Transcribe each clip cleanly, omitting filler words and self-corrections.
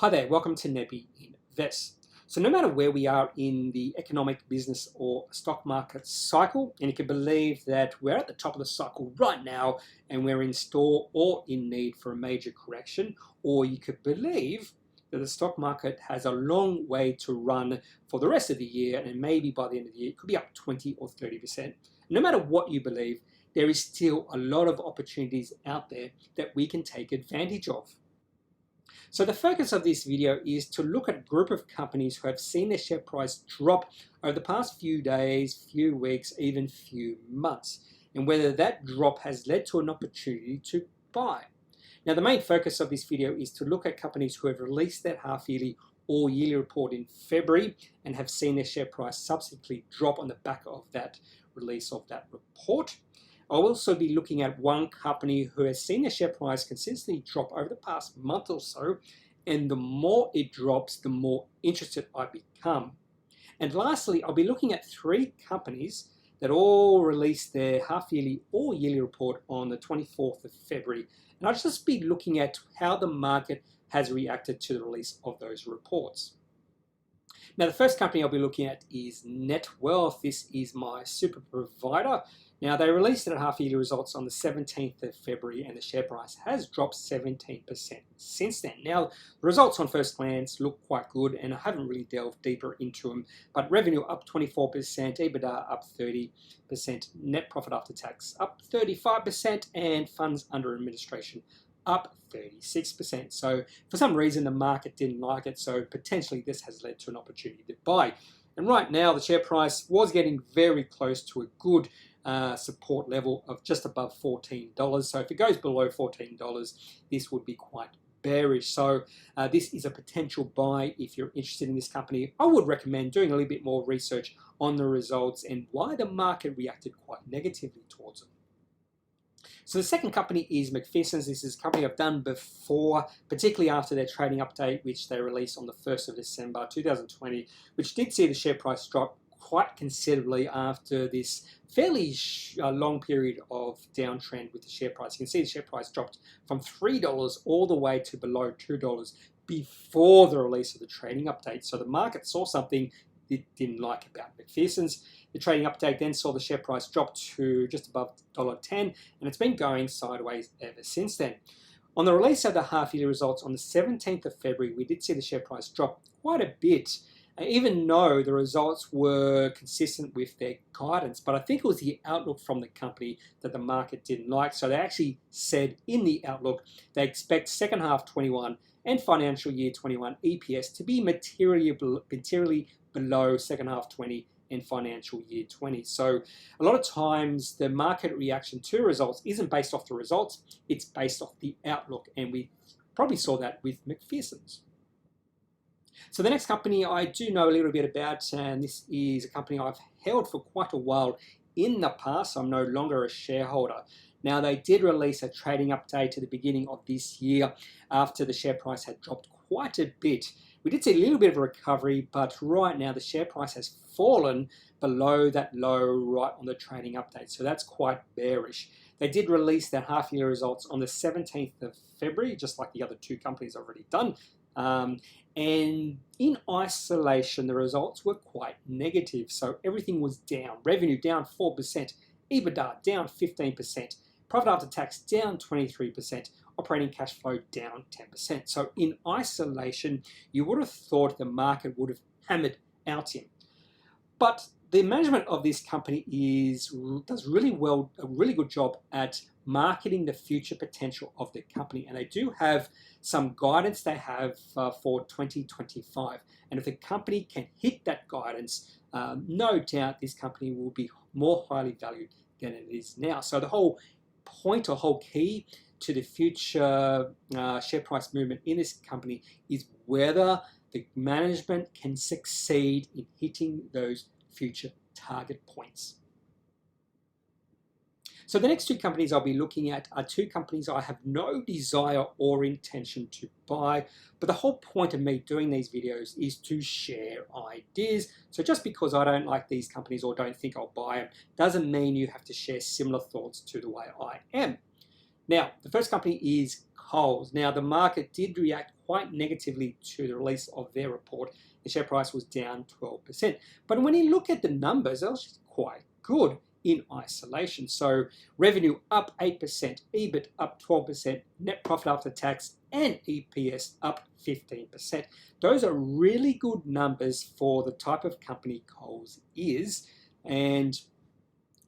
Hi there, welcome to Nebby Invest. So no matter where we are in the economic, business or stock market cycle, and you can believe that we're at the top of the cycle right now and we're in store or in need for a major correction, or you could believe that the stock market has a long way to run for the rest of the year, and maybe by the end of the year it could be up 20 or 30%. No matter what you believe, there is still a lot of opportunities out there that we can take advantage of. So the focus of this video is to look at a group of companies who have seen their share price drop over the past few days, few weeks, even few months, and whether that drop has led to an opportunity to buy. Now, the main focus of this video is to look at companies who have released their half-yearly or yearly report in February and have seen their share price subsequently drop on the back of that release of that report. I'll also be looking at one company who has seen their share price consistently drop over the past month or so, and the more it drops, the more interested I become. And lastly, I'll be looking at three companies that all released their half-yearly or yearly report on the 24th of February. And I'll just be looking at how the market has reacted to the release of those reports. Now, the first company I'll be looking at is Netwealth. This is my super provider. Now, they released their half-yearly results on the 17th of February, and the share price has dropped 17% since then. Now, the results on first glance look quite good, and I haven't really delved deeper into them, but revenue up 24%, EBITDA up 30%, net profit after tax up 35%, and funds under administration up 36%. So for some reason, the market didn't like it, so potentially this has led to an opportunity to buy. And right now, the share price was getting very close to a good support level of just above $14. So if it goes below $14, this would be quite bearish. So this is a potential buy if you're interested in this company. I would recommend doing a little bit more research on the results and why the market reacted quite negatively towards them. So the second company is McPherson's. This is a company I've done before, particularly after their trading update, which they released on the 1st of December 2020, which did see the share price drop quite considerably after this fairly long period of downtrend with the share price. You can see the share price dropped from $3 all the way to below $2 before the release of the trading update. So the market saw something it didn't like about McPherson's. The trading update then saw the share price drop to just above $1.10, and it's been going sideways ever since then. On the release of the half-yearly results on the 17th of February, we did see the share price drop quite a bit, even though the results were consistent with their guidance. But I think it was the outlook from the company that the market didn't like. So they actually said in the outlook they expect second half 21 and financial year 21 EPS to be materially below second half 20 and financial year 20. So a lot of times the market reaction to results isn't based off the results, it's based off the outlook. And we probably saw that with McPherson's. So the next company I do know a little bit about, and this is a company I've held for quite a while in the past. I'm no longer a shareholder. Now, they did release a trading update at the beginning of this year after the share price had dropped quite a bit. We did see a little bit of a recovery, but right now the share price has fallen below that low right on the trading update. So that's quite bearish. They did release their half-year results on the 17th of February, just like the other two companies I've already done. And in isolation, the results were quite negative. So everything was down. Revenue down 4%, EBITDA down 15%, profit after tax down 23%, operating cash flow down 10%. So in isolation, you would have thought the market would have hammered Altium. But the management of this company does really well, a really good job at marketing the future potential of the company. And they do have some guidance they have for 2025. And if the company can hit that guidance, no doubt this company will be more highly valued than it is now. So the whole point or whole key to the future share price movement in this company is whether the management can succeed in hitting those future target points. So the next two companies I'll be looking at are two companies I have no desire or intention to buy, but the whole point of me doing these videos is to share ideas. So just because I don't like these companies or don't think I'll buy them doesn't mean you have to share similar thoughts to the way I am. Now, the first company is Coles. Now, the market did react quite negatively to the release of their report. The share price was down 12%. But when you look at the numbers, it was just quite good in isolation. So revenue up 8%, EBIT up 12%, net profit after tax and EPS up 15%. Those are really good numbers for the type of company Coles is, and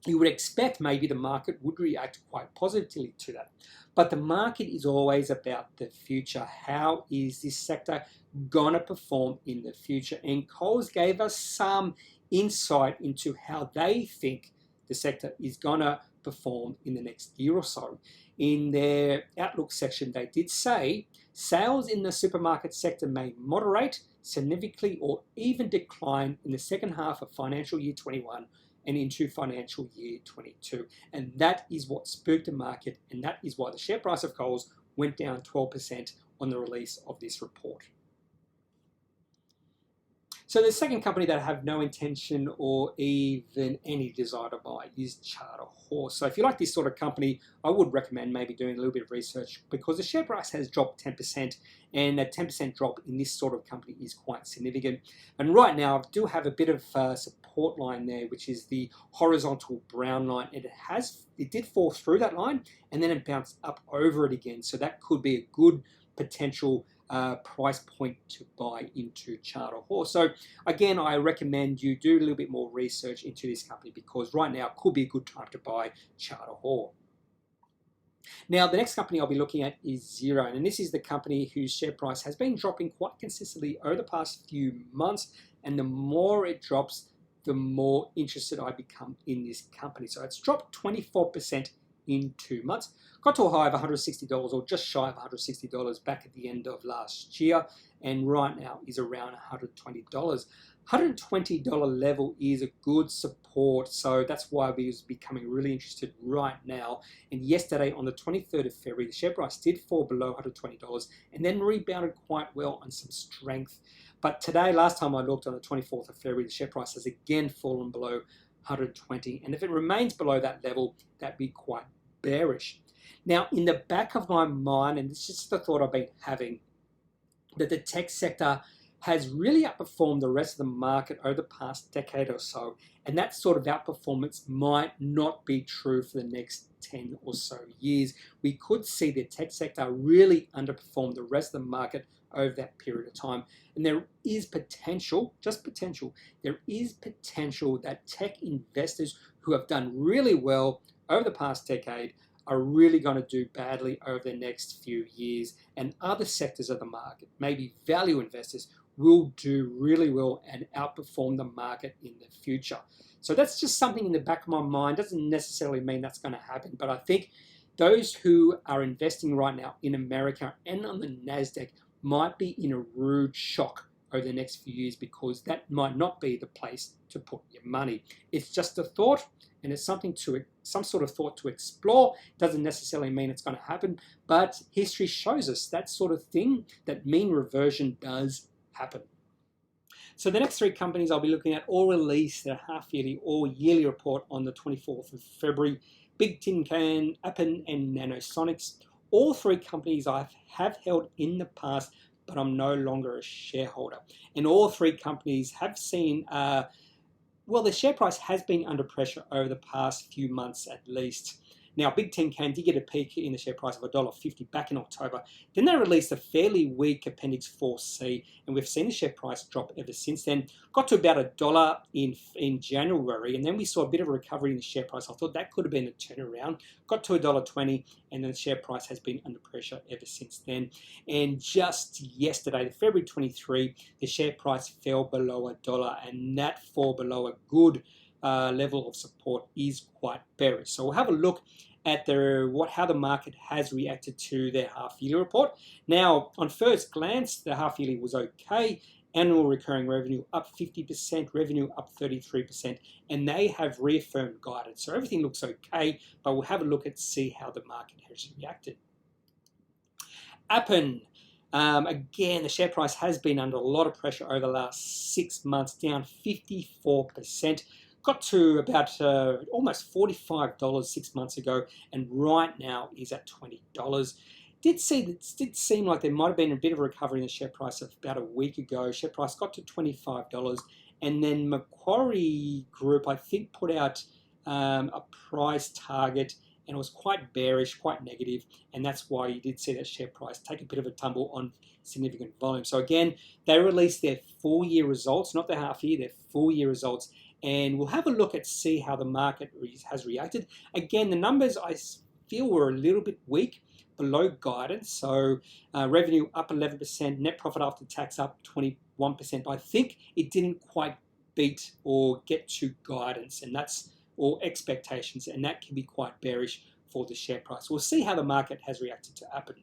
you would expect maybe the market would react quite positively to that. But the market is always about the future. How is this sector going to perform in the future? And Coles gave us some insight into how they think the sector is going to perform in the next year or so. In their outlook section, they did say sales in the supermarket sector may moderate significantly or even decline in the second half of financial year 21 and into financial year 22. And that is what spooked the market, and that is why the share price of Coles went down 12% on the release of this report. So the second company that I have no intention or even any desire to buy is Charter Horse. So if you like this sort of company, I would recommend maybe doing a little bit of research, because the share price has dropped 10%, and a 10% drop in this sort of company is quite significant. And right now I do have a bit of support line there, which is the horizontal brown line. It did fall through that line and then it bounced up over it again. So that could be a good potential price point to buy into Charter Horse. So again, I recommend you do a little bit more research into this company, because right now could be a good time to buy Charter Horse. Now, the next company I'll be looking at is Xero, and this is the company whose share price has been dropping quite consistently over the past few months, and the more it drops, the more interested I become in this company. So it's dropped 24% in 2 months. Got to a high of $160, or just shy of $160 back at the end of last year, and right now is around $120. $120 level is a good support, so that's why we're becoming really interested right now. And yesterday, on the 23rd of February, the share price did fall below $120 and then rebounded quite well on some strength. But today, last time I looked on the 24th of February, the share price has again fallen below 120, and if it remains below that level, that'd be quite bearish. Now, in the back of my mind, and this is just the thought I've been having, that the tech sector has really outperformed the rest of the market over the past decade or so, and that sort of outperformance might not be true for the next 10 or so years. We could see the tech sector really underperform the rest of the market over that period of time, and there is potential, just potential, there is potential that tech investors who have done really well over the past decade are really going to do badly over the next few years, and other sectors of the market, maybe value investors, will do really well and outperform the market in the future. So that's just something in the back of my mind. Doesn't necessarily mean that's going to happen, but I think those who are investing right now in America and on the NASDAQ might be in a rude shock over the next few years, because that might not be the place to put your money. It's just a thought, and it's some sort of thought to explore. Doesn't necessarily mean it's going to happen, but history shows us that sort of thing, that mean reversion does happen. So the next three companies I'll be looking at all released their half-yearly or yearly report on the 24th of February. BIGTINCAN, Altium, and Nanosonics. All three companies I have held in the past, but I'm no longer a shareholder. And all three companies have seen, well, the share price has been under pressure over the past few months at least. Now, BIGTINCAN did get a peak in the share price of $1.50 back in October. Then they released a fairly weak Appendix 4C, and we've seen the share price drop ever since then. Got to about $1 in January, and then we saw a bit of a recovery in the share price. I thought that could have been a turnaround. Got to $1.20, and then the share price has been under pressure ever since then. And just yesterday, February 23, the share price fell below $1, and that fall below a good level of support is quite bearish. So we'll have a look at how the market has reacted to their half-yearly report. Now, on first glance, the half-yearly was okay. Annual recurring revenue up 50%, revenue up 33%, and they have reaffirmed guidance. So everything looks okay, but we'll have a look and see how the market has reacted. Appen. Again, the share price has been under a lot of pressure over the last 6 months, down 54%. got to about almost $45 6 months ago, and right now is at $20. Did seem like there might have been a bit of a recovery in the share price of about a week ago. Share price got to $25, and then Macquarie Group, I think, put out a price target, and it was quite bearish, quite negative, and that's why you did see that share price take a bit of a tumble on significant volume. So again, they released their full-year results, not their half-year, their full-year results, and we'll have a look at see how the market has reacted. Again, the numbers I feel were a little bit weak, below guidance. So revenue up 11%, net profit after tax up 21%. But I think it didn't quite beat or get to guidance, and that's or expectations, and that can be quite bearish for the share price. We'll see how the market has reacted to Appen.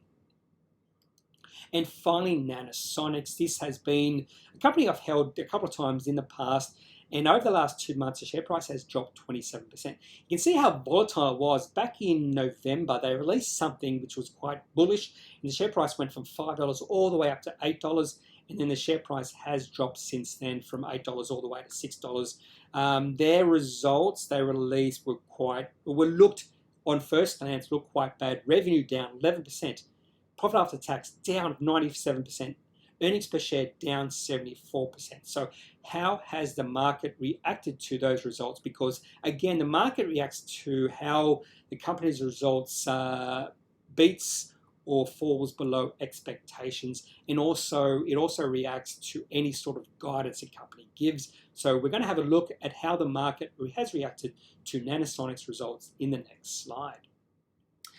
And finally, Nanosonics. This has been a company I've held a couple of times in the past, and over the last 2 months, the share price has dropped 27%. You can see how volatile it was. Back in November, they released something which was quite bullish, and the share price went from $5 all the way up to $8, and then the share price has dropped since then from $8 all the way to $6. Their results they released were looked on first glance looked quite bad. Revenue down 11%, profit after tax down 97%. Earnings per share down 74%. So how has the market reacted to those results? Because again, the market reacts to how the company's results beats or falls below expectations, and it also reacts to any sort of guidance a company gives. So we're going to have a look at how the market has reacted to Nanosonics results in the next slide.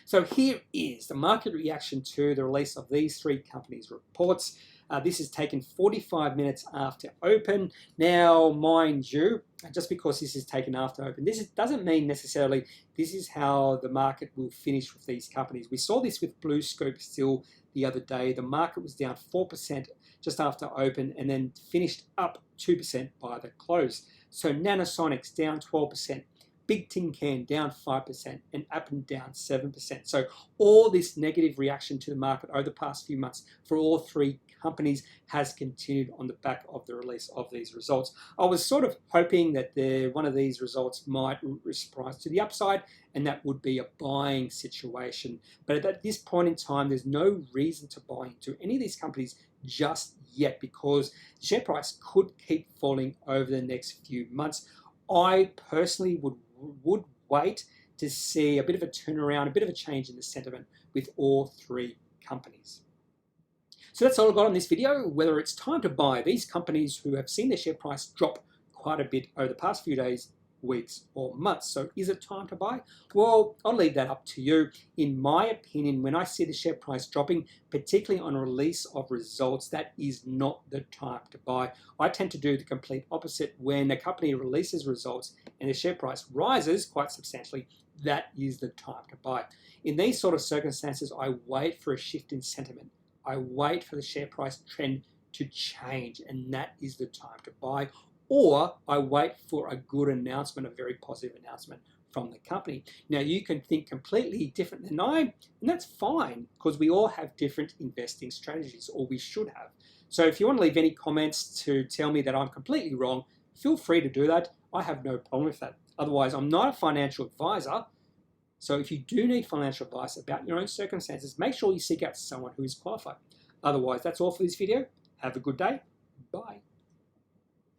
So here is the market reaction to the release of these three companies' reports. This is taken 45 minutes after open. Now, mind you, just because this is taken after open, doesn't mean necessarily this is how the market will finish with these companies. We saw this with BlueScope Steel the other day. The market was down 4% just after open and then finished up 2% by the close. So Nanosonics down 12%. BIGTINCAN down 5% and Appen down 7%. So all this negative reaction to the market over the past few months for all three companies has continued on the back of the release of these results. I was sort of hoping that one of these results might surprise to the upside, and that would be a buying situation. But at this point in time, there's no reason to buy into any of these companies just yet, because the share price could keep falling over the next few months. I personally would wait to see a bit of a turnaround, a bit of a change in the sentiment with all three companies. So that's all I've got on this video. Whether it's time to buy these companies who have seen their share price drop quite a bit over the past few days, weeks, or months. So is it time to buy? Well, I'll leave that up to you. In my opinion, when I see the share price dropping, particularly on a release of results, that is not the time to buy. I tend to do the complete opposite. When a company releases results and the share price rises quite substantially, that is the time to buy. In these sort of circumstances, I wait for a shift in sentiment. I wait for the share price trend to change, and that is the time to buy. Or I wait for a good announcement, a very positive announcement from the company. Now, you can think completely different than I, and that's fine, because we all have different investing strategies, or we should have. So if you want to leave any comments to tell me that I'm completely wrong, feel free to do that. I have no problem with that. Otherwise, I'm not a financial advisor. So if you do need financial advice about your own circumstances, make sure you seek out someone who is qualified. Otherwise, that's all for this video. Have a good day. Bye.